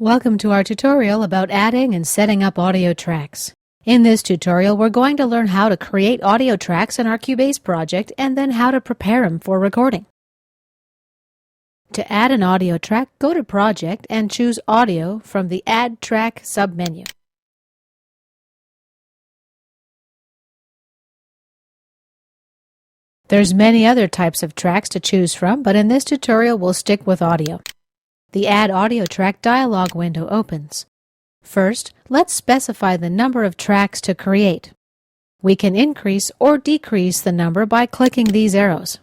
Welcome to our tutorial about adding and setting up audio tracks. In this tutorial, we're going to learn how to create audio tracks in our Cubase project and then how to prepare them for recording. To add an audio track, go to Project and choose Audio from the Add Track submenu. There's many other types of tracks to choose from, but in this tutorial we'll stick with audio. The Add Audio Track dialog window opens. First, let's specify the number of tracks to create. We can increase or decrease the number by clicking these arrows.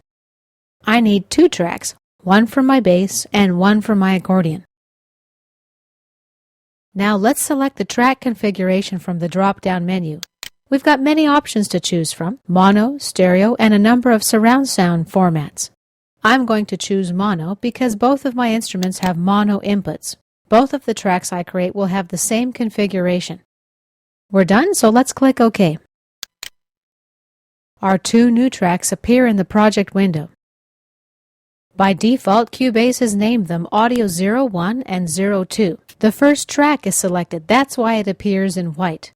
I need 2 tracks, one for my bass and one for my accordion. Now let's select the track configuration from the drop-down menu. We've got many options to choose from: mono, stereo, and a number of surround sound formats. I'm going to choose mono because both of my instruments have mono inputs. Both of the tracks I create will have the same configuration. We're done, so let's click OK. Our 2 new tracks appear in the project window. By default, Cubase has named them Audio 01 and 02. The first track is selected, that's why it appears in white.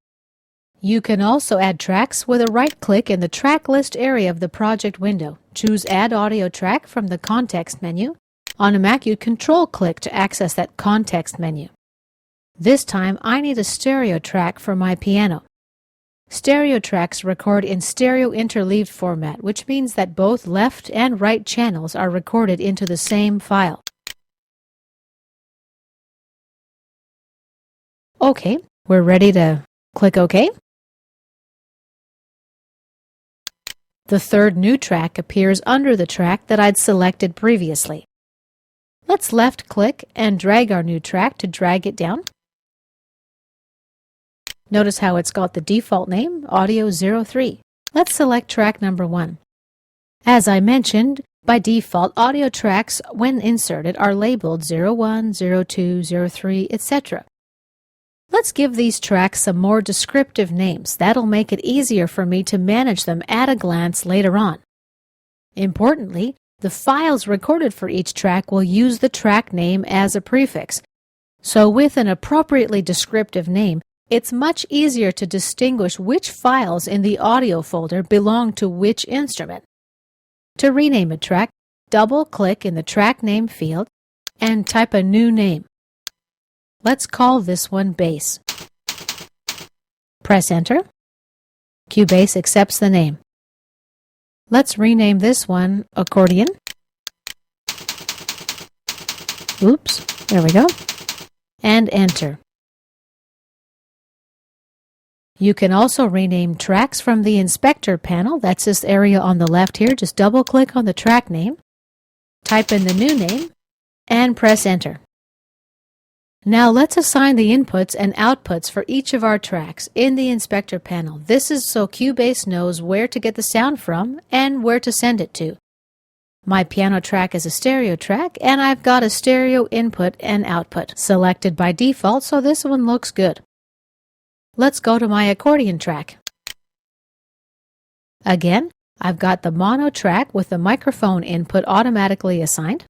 You can also add tracks with a right-click in the track list area of the project window. Choose Add Audio Track from the context menu. On a Mac, you Control-click to access that context menu. This time, I need a stereo track for my piano. Stereo tracks record in stereo interleaved format, which means that both left and right channels are recorded into the same file. Okay, we're ready to click OK. The third new track appears under the track that I'd selected previously. Let's left-click and drag our new track to drag it down. Notice how it's got the default name, Audio 03. Let's select track number 1. As I mentioned, by default, audio tracks, when inserted, are labeled 01, 02, 03, etc. Let's give these tracks some more descriptive names. That'll make it easier for me to manage them at a glance later on. Importantly, the files recorded for each track will use the track name as a prefix. So with an appropriately descriptive name, it's much easier to distinguish which files in the audio folder belong to which instrument. To rename a track, double-click in the track name field and type a new name. Let's call this one Bass. Press Enter. Cubase accepts the name. Let's rename this one Accordion. Oops, there we go. And Enter. You can also rename tracks from the Inspector panel. That's this area on the left here. Just double-click on the track name, type in the new name, and press Enter. Now let's assign the inputs and outputs for each of our tracks in the Inspector panel. This is so Cubase knows where to get the sound from and where to send it to. My piano track is a stereo track, and I've got a stereo input and output selected by default, so this one looks good. Let's go to my accordion track. Again, I've got the mono track with the microphone input automatically assigned.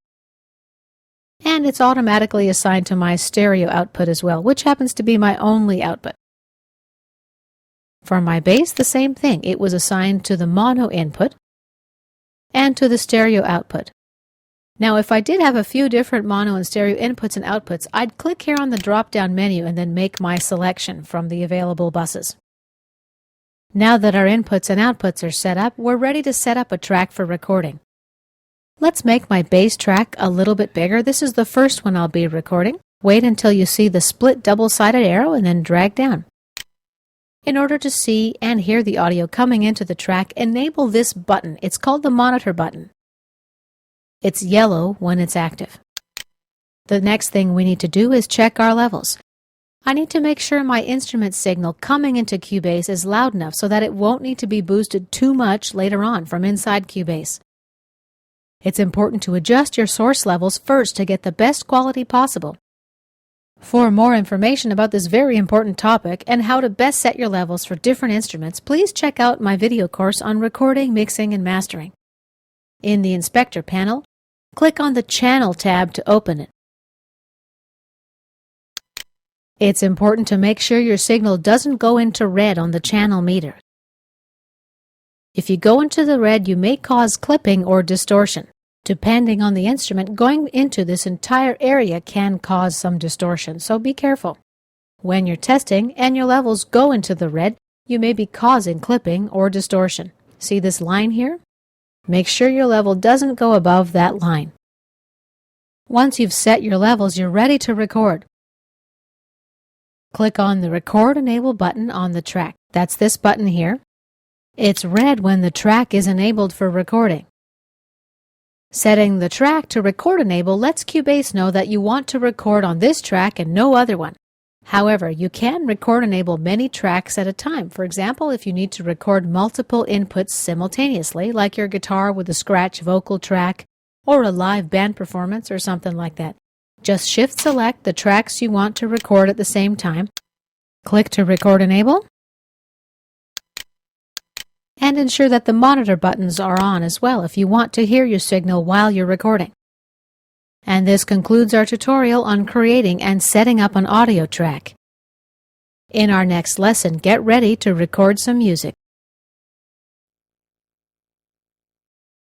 And it's automatically assigned to my stereo output as well, which happens to be my only output. For my bass, the same thing. It was assigned to the mono input and to the stereo output. Now, if I did have a few different mono and stereo inputs and outputs, I'd click here on the drop-down menu and then make my selection from the available buses. Now that our inputs and outputs are set up, we're ready to set up a track for recording. Let's make my bass track a little bit bigger. This is the first one I'll be recording. Wait until you see the split double-sided arrow and then drag down. In order to see and hear the audio coming into the track, enable this button. It's called the monitor button. It's yellow when it's active. The next thing we need to do is check our levels. I need to make sure my instrument signal coming into Cubase is loud enough so that it won't need to be boosted too much later on from inside Cubase. It's important to adjust your source levels first to get the best quality possible. For more information about this very important topic and how to best set your levels for different instruments, please check out my video course on recording, mixing, and mastering. In the Inspector panel, click on the Channel tab to open it. It's important to make sure your signal doesn't go into red on the channel meter. If you go into the red, you may cause clipping or distortion. Depending on the instrument, going into this entire area can cause some distortion, so be careful. When you're testing and your levels go into the red, you may be causing clipping or distortion. See this line here? Make sure your level doesn't go above that line. Once you've set your levels, you're ready to record. Click on the Record Enable button on the track. That's this button here. It's red when the track is enabled for recording. Setting the track to Record Enable lets Cubase know that you want to record on this track and no other one. However, you can record enable many tracks at a time. For example, if you need to record multiple inputs simultaneously, like your guitar with a scratch vocal track or a live band performance or something like that. Just shift select the tracks you want to record at the same time, click to Record Enable, and ensure that the monitor buttons are on as well if you want to hear your signal while you're recording. And this concludes our tutorial on creating and setting up an audio track. In our next lesson, get ready to record some music.